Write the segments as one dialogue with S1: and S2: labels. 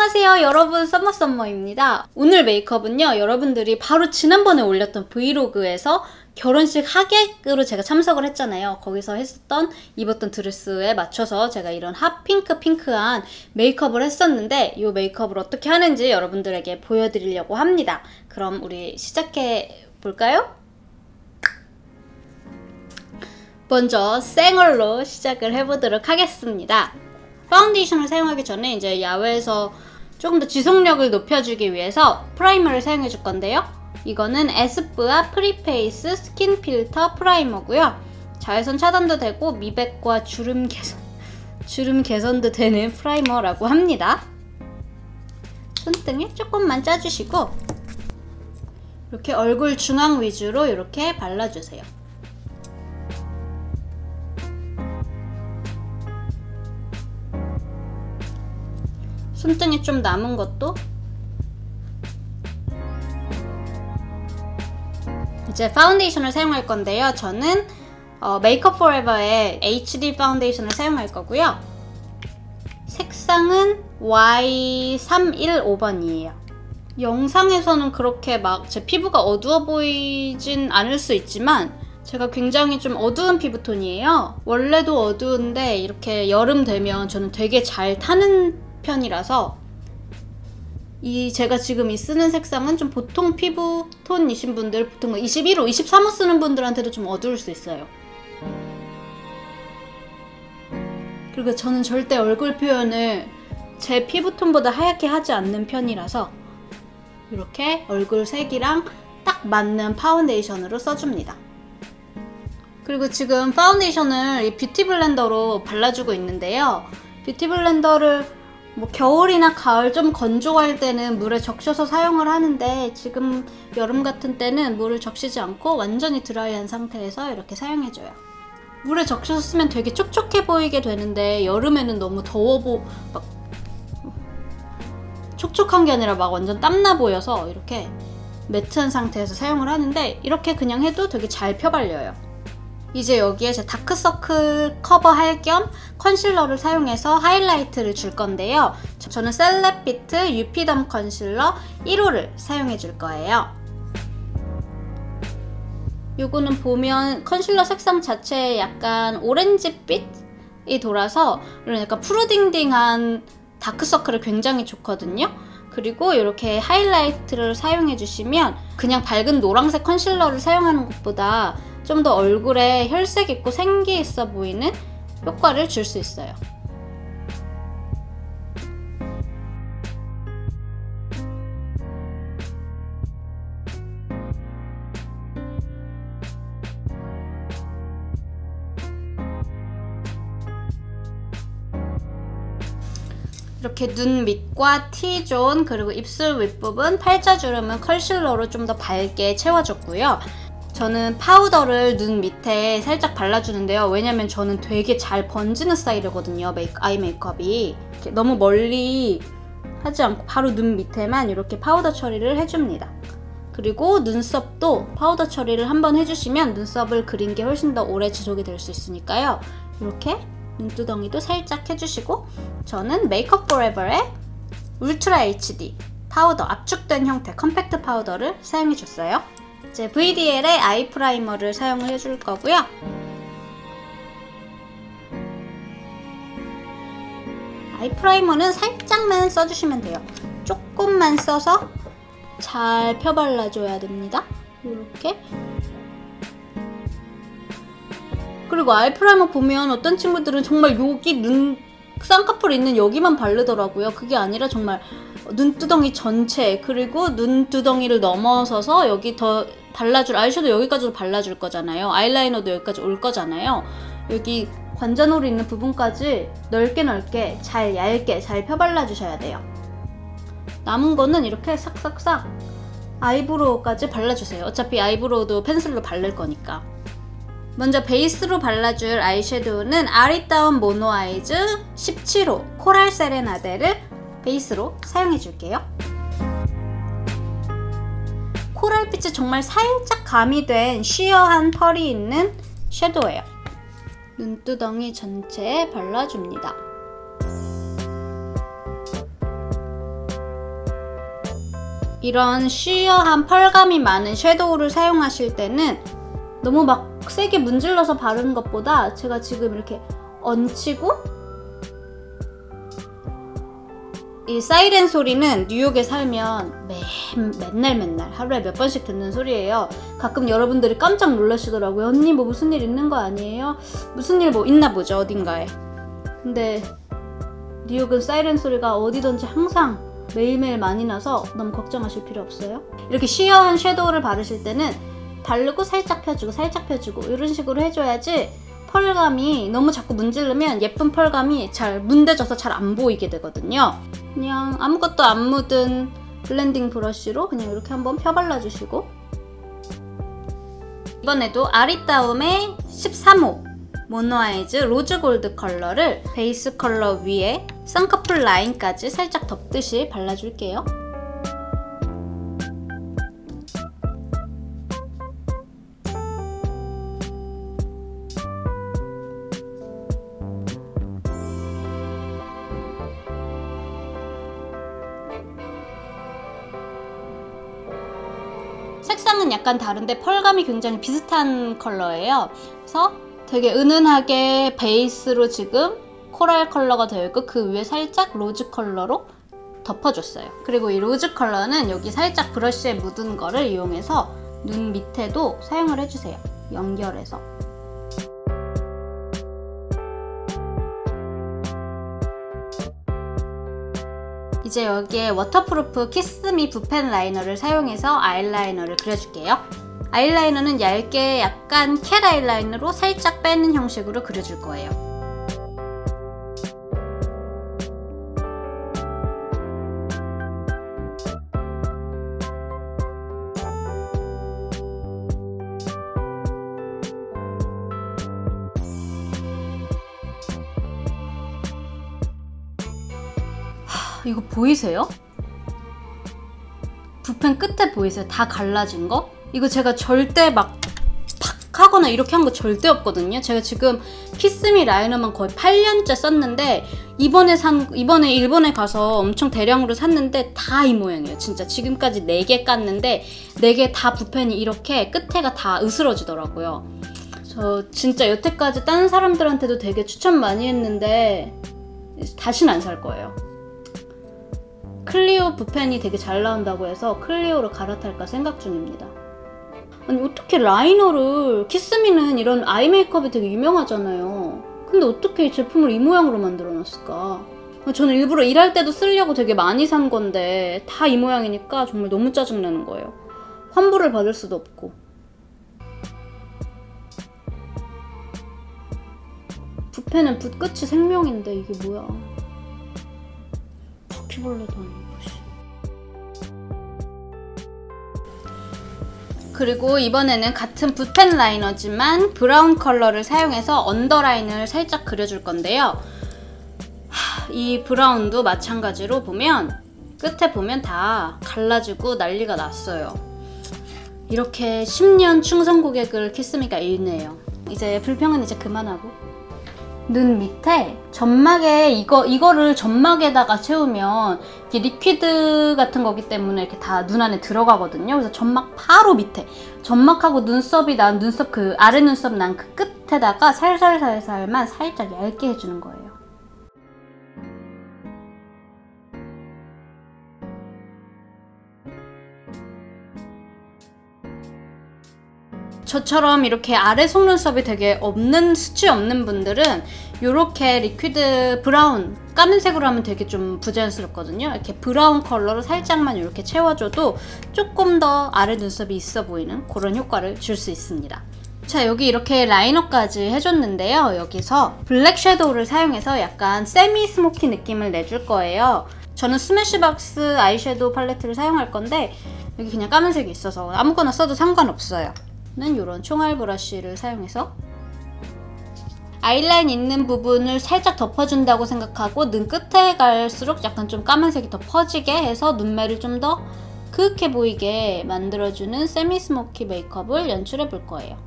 S1: 안녕하세요 여러분, 썸머썸머입니다. 오늘 메이크업은요, 여러분들이 바로 지난번에 올렸던 브이로그에서 결혼식 하객으로 제가 참석을 했잖아요. 거기서 했었던 입었던 드레스에 맞춰서 제가 이런 핫핑크한 메이크업을 했었는데, 이 메이크업을 어떻게 하는지 여러분들에게 보여드리려고 합니다. 그럼 우리 시작해 볼까요? 먼저 생얼로 시작을 해보도록 하겠습니다. 파운데이션을 사용하기 전에 이제 야외에서 조금 더 지속력을 높여주기 위해서 프라이머를 사용해 줄 건데요. 이거는 에스쁘아 프리페이스 스킨 필터 프라이머고요. 자외선 차단도 되고 미백과 주름 개선도 되는 프라이머라고 합니다. 손등에 조금만 짜주시고 이렇게 얼굴 중앙 위주로 이렇게 발라주세요. 손등에 좀 남은 것도 이제 파운데이션을 사용할 건데요. 저는 메이크업 포레버의 HD 파운데이션을 사용할 거고요. 색상은 Y315번이에요. 영상에서는 그렇게 막 제 피부가 어두워 보이진 않을 수 있지만 제가 굉장히 좀 어두운 피부톤이에요. 원래도 어두운데 이렇게 여름 되면 저는 되게 잘 타는 편이라서 제가 지금 쓰는 색상은 좀 보통 피부톤이신 분들, 보통 21호, 23호 쓰는 분들한테도 좀 어두울 수 있어요. 그리고 저는 절대 얼굴 표현을 제 피부톤보다 하얗게 하지 않는 편이라서 이렇게 얼굴 색이랑 딱 맞는 파운데이션으로 써줍니다. 그리고 지금 파운데이션을 이 뷰티 블렌더로 발라주고 있는데요. 뷰티 블렌더를 겨울이나 가을 좀 건조할 때는 물에 적셔서 사용을 하는데, 지금 여름 같은 때는 물을 적시지 않고 완전히 드라이한 상태에서 이렇게 사용해줘요. 물에 적셔서 쓰면 되게 촉촉해 보이게 되는데, 여름에는 너무 막 촉촉한 게 아니라 막 완전 땀나 보여서 이렇게 매트한 상태에서 사용을 하는데, 이렇게 그냥 해도 되게 잘 펴발려요. 이제 여기에 제 다크서클 커버할 겸 컨실러를 사용해서 하이라이트를 줄 건데요. 저는 셀럽피트 유피덤 컨실러 1호를 사용해 줄 거예요. 요거는 보면 컨실러 색상 자체에 약간 오렌지빛이 돌아서 이런 약간 푸르딩딩한 다크서클을 굉장히 좋거든요. 그리고 이렇게 하이라이트를 사용해 주시면 그냥 밝은 노란색 컨실러를 사용하는 것보다 좀 더 얼굴에 혈색 있고 생기 있어 보이는 효과를 줄 수 있어요. 이렇게 눈 밑과 T존, 그리고 입술 윗부분, 팔자주름은 컨실러로 좀 더 밝게 채워줬고요. 저는 파우더를 눈 밑에 살짝 발라주는데요. 왜냐면 저는 되게 잘 번지는 스타일이거든요. 아이 메이크업이. 이렇게 너무 멀리 하지 않고 바로 눈 밑에만 이렇게 파우더 처리를 해줍니다. 그리고 눈썹도 파우더 처리를 한번 해주시면 눈썹을 그린 게 훨씬 더 오래 지속이 될 수 있으니까요. 이렇게 눈두덩이도 살짝 해주시고, 저는 메이크업 포레버의 울트라 HD 파우더, 압축된 형태 컴팩트 파우더를 사용해줬어요. 이제 VDL의 아이 프라이머를 사용을 해줄 거고요. 아이 프라이머는 살짝만 써주시면 돼요. 조금만 써서 잘 펴발라줘야 됩니다. 이렇게. 그리고 아이 프라이머 보면 어떤 친구들은 정말 여기 쌍꺼풀 있는 여기만 바르더라고요. 그게 아니라 정말 눈두덩이 전체, 그리고 눈두덩이를 넘어서서 여기 더 발라줄, 아이섀도우 여기까지도 발라줄 거잖아요. 아이라이너도 여기까지 올 거잖아요. 여기 관자놀이 있는 부분까지 넓게 잘 얇게 잘 펴발라주셔야 돼요. 남은 거는 이렇게 싹싹싹 아이브로우까지 발라주세요. 어차피 아이브로우도 펜슬로 바를 거니까. 먼저 베이스로 발라줄 아이섀도우는 아리따운 모노 아이즈 17호 코랄 세레나데를 베이스로 사용해줄게요. 코랄빛이 정말 살짝 가미된 쉬어한 펄이 있는 섀도우예요. 눈두덩이 전체에 발라줍니다. 이런 쉬어한 펄감이 많은 섀도우를 사용하실 때는 너무 막 세게 문질러서 바르는 것보다 제가 지금 이렇게 얹히고, 이 사이렌 소리는 뉴욕에 살면 맨날 하루에 몇 번씩 듣는 소리예요. 가끔 여러분들이 깜짝 놀라시더라고요. 언니 뭐 무슨 일 있는 거 아니에요? 무슨 일 뭐 있나 보죠, 어딘가에. 근데 뉴욕은 사이렌 소리가 어디든지 항상 매일매일 많이 나서 너무 걱정하실 필요 없어요. 이렇게 쉬어한 섀도우를 바르실 때는 바르고 살짝 펴주고 살짝 펴주고 이런 식으로 해줘야지 펄감이 너무 자꾸 문지르면 예쁜 펄감이 잘 문대져서 잘 안 보이게 되거든요. 그냥 아무것도 안 묻은 블렌딩 브러쉬로 그냥 이렇게 한번 펴발라주시고, 이번에도 아리따움의 13호 모노아이즈 로즈 골드 컬러를 베이스 컬러 위에 쌍꺼풀 라인까지 살짝 덮듯이 발라줄게요. 색상은 약간 다른데 펄감이 굉장히 비슷한 컬러예요. 그래서 되게 은은하게 베이스로 지금 코랄 컬러가 되어 있고 그 위에 살짝 로즈 컬러로 덮어줬어요. 그리고 이 로즈 컬러는 여기 살짝 브러쉬에 묻은 거를 이용해서 눈 밑에도 사용을 해주세요. 연결해서. 이제 여기에 워터프루프 키스미 붓펜 라이너를 사용해서 아이라이너를 그려줄게요. 아이라이너는 얇게 약간 캣 아이라인으로 살짝 빼는 형식으로 그려줄 거예요. 이거 보이세요? 붓펜 끝에 보이세요? 다 갈라진 거? 이거 제가 절대 막 팍 하거나 이렇게 한 거 절대 없거든요. 제가 지금 키스미 라이너만 거의 8년째 썼는데 이번에 일본에 가서 엄청 대량으로 샀는데 다 이 모양이에요. 진짜 지금까지 4개 깠는데 4개 다 붓펜이 이렇게 끝에가 다 으스러지더라고요. 저 진짜 여태까지 다른 사람들한테도 되게 추천 많이 했는데 다시는 안 살 거예요. 클리오 붓펜이 되게 잘 나온다고 해서 클리오로 갈아탈까 생각 중입니다. 아니 어떻게 라이너를, 키스미는 이런 아이 메이크업이 되게 유명하잖아요. 근데 어떻게 이 제품을 이 모양으로 만들어 놨을까? 저는 일부러 일할 때도 쓰려고 되게 많이 산 건데 다 이 모양이니까 정말 너무 짜증나는 거예요. 환불을 받을 수도 없고. 붓펜은 붓 끝이 생명인데 이게 뭐야. 바퀴벌레도 아니고. 그리고 이번에는 같은 붓펜 라이너지만 브라운 컬러를 사용해서 언더라인을 살짝 그려줄 건데요. 이 브라운도 마찬가지로 보면 끝에 보면 다 갈라지고 난리가 났어요. 이렇게 10년 충성 고객을 키스미가 잃네요. 이제 불평은 이제 그만하고, 눈 밑에 점막에 이거를 점막에다가 채우면 이게 리퀴드 같은 거기 때문에 이렇게 다 눈 안에 들어가거든요. 그래서 점막 바로 밑에, 점막하고 눈썹이 난 눈썹 그 아래 눈썹 난 그 끝에다가 살살살살만 살짝 얇게 해주는 거예요. 저처럼 이렇게 아래 속눈썹이 되게 없는, 수치 없는 분들은 이렇게 리퀴드 브라운, 까만색으로 하면 되게 좀 부자연스럽거든요. 이렇게 브라운 컬러로 살짝만 이렇게 채워줘도 조금 더 아래 눈썹이 있어 보이는 그런 효과를 줄 수 있습니다. 자, 여기 이렇게 라이너까지 해줬는데요. 여기서 블랙 섀도우를 사용해서 약간 세미 스모키 느낌을 내줄 거예요. 저는 스매시박스 아이섀도우 팔레트를 사용할 건데 여기 그냥 까만색이 있어서 아무거나 써도 상관없어요. 는 이런 총알 브러쉬를 사용해서 아이라인 있는 부분을 살짝 덮어준다고 생각하고 눈 끝에 갈수록 약간 좀 까만색이 더 퍼지게 해서 눈매를 좀 더 그윽해 보이게 만들어주는 세미 스모키 메이크업을 연출해 볼 거예요.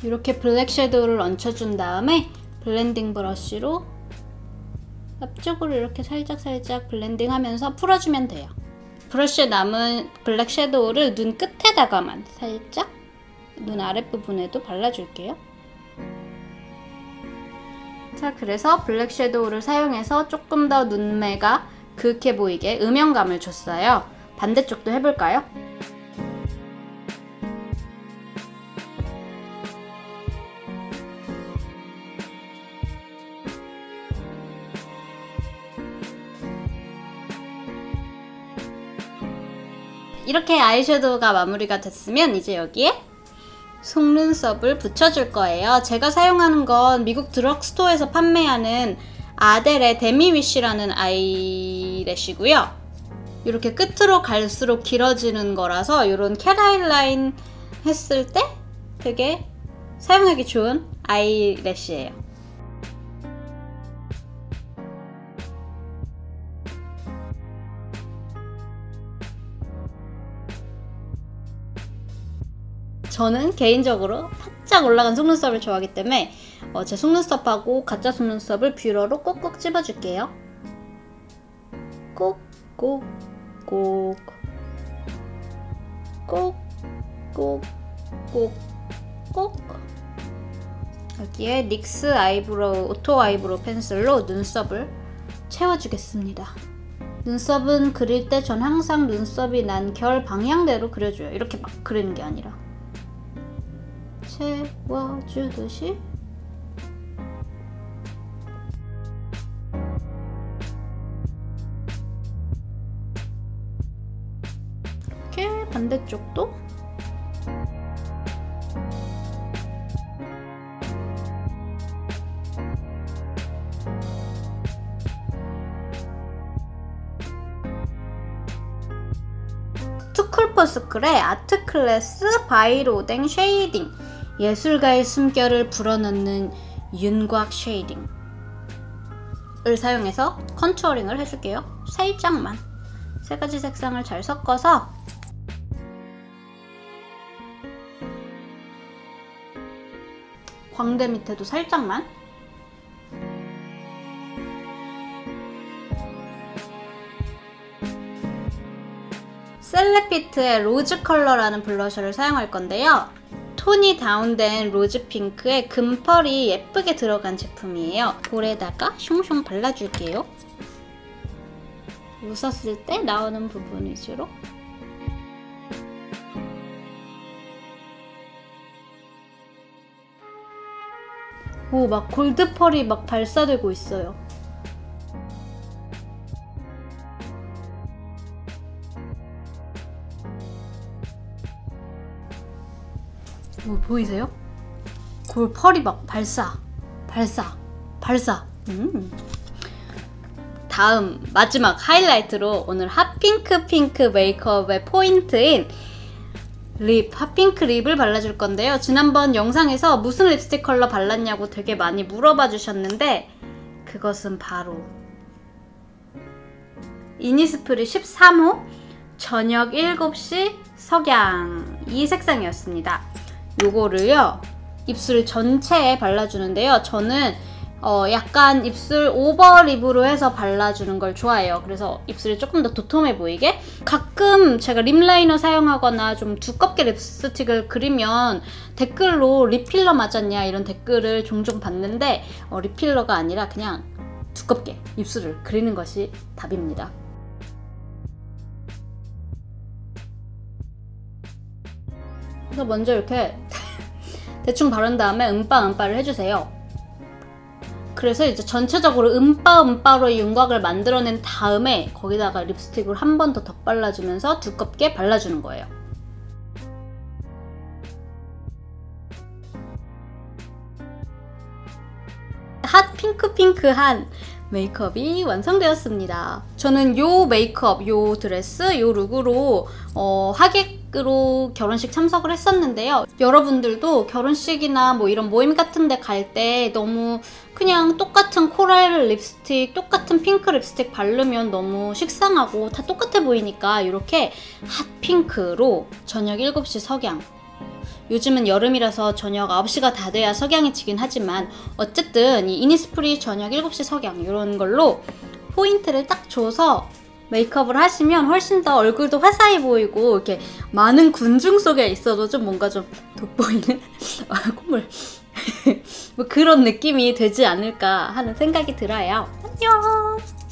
S1: 이렇게 블랙 섀도우를 얹혀준 다음에 블렌딩 브러쉬로 앞쪽으로 이렇게 살짝살짝 블렌딩 하면서 풀어주면 돼요. 브러쉬에 남은 블랙 섀도우를 눈 끝에다가만 살짝 눈 아랫부분에도 발라줄게요. 자, 그래서 블랙 섀도우를 사용해서 조금 더 눈매가 그윽해 보이게 음영감을 줬어요. 반대쪽도 해볼까요? 이렇게 아이섀도우가 마무리가 됐으면 이제 여기에 속눈썹을 붙여줄 거예요. 제가 사용하는 건 미국 드럭스토어에서 판매하는 아델의 데미위쉬라는 아이래쉬고요. 이렇게 끝으로 갈수록 길어지는 거라서 이런 캣 아이라인 했을 때 되게 사용하기 좋은 아이래쉬예요. 저는 개인적으로 살짝 올라간 속눈썹을 좋아하기 때문에 제 속눈썹하고 가짜 속눈썹을 뷰러로 꼭꼭 찝어줄게요. 꼭꼭꼭 꼭꼭꼭 여기에 닉스 아이브로우 오토 아이브로우 펜슬로 눈썹을 채워주겠습니다. 눈썹은 그릴 때 전 항상 눈썹이 난 결 방향대로 그려줘요. 이렇게 막 그리는 게 아니라 채워주듯이. 이렇게 반대쪽도 투쿨포스쿨의 아트클래스 바이로댕 쉐이딩, 예술가의 숨결을 불어넣는 윤곽 쉐이딩을 사용해서 컨투어링을 해줄게요. 살짝만. 세 가지 색상을 잘 섞어서 광대 밑에도 살짝만. 셀레피트의 로즈 컬러라는 블러셔를 사용할 건데요. 톤이 다운된 로즈 핑크에 금펄이 예쁘게 들어간 제품이에요. 볼에다가 숑숑 발라줄게요. 웃었을 때 나오는 부분 위주로. 오, 막 골드펄이 막 발사되고 있어요. 오, 보이세요? 골펄이 막 발사. 다음 마지막 하이라이트로 오늘 핫핑크 메이크업의 포인트인 핫핑크 립을 발라줄 건데요. 지난번 영상에서 무슨 립스틱 컬러 발랐냐고 되게 많이 물어봐 주셨는데 그것은 바로 이니스프리 13호 저녁 7시 석양, 이 색상이었습니다. 요거를요 입술 전체에 발라주는데요. 저는 약간 입술 오버립으로 해서 발라주는 걸 좋아해요. 그래서 입술이 조금 더 도톰해 보이게. 가끔 제가 립라이너 사용하거나 좀 두껍게 립스틱을 그리면 댓글로 립필러 맞았냐 이런 댓글을 종종 받는데 립필러가 아니라 그냥 두껍게 입술을 그리는 것이 답입니다. 그래서 먼저 이렇게 대충 바른 다음에 음빠음빠를 해주세요. 그래서 이제 전체적으로 음빠음빠로 윤곽을 만들어낸 다음에 거기다가 립스틱을 한 번 더 덧발라주면서 두껍게 발라주는 거예요. 핫 핑크한 메이크업이 완성되었습니다. 저는 요 메이크업, 요 드레스, 요 룩으로 하객으로 결혼식 참석을 했었는데요. 여러분들도 결혼식이나 뭐 이런 모임 같은 데 갈 때 너무 그냥 똑같은 코랄 립스틱, 똑같은 핑크 립스틱 바르면 너무 식상하고 다 똑같아 보이니까 이렇게 핫 핑크로 저녁 7시 석양 요즘은 여름이라서 저녁 9시가 다 돼야 석양이 지긴 하지만 어쨌든 이 이니스프리 저녁 7시 석양 이런 걸로 포인트를 딱 줘서 메이크업을 하시면 훨씬 더 얼굴도 화사해 보이고 이렇게 많은 군중 속에 있어도 좀 뭔가 좀 돋보이는 콧물 뭐 그런 느낌이 되지 않을까 하는 생각이 들어요. 안녕!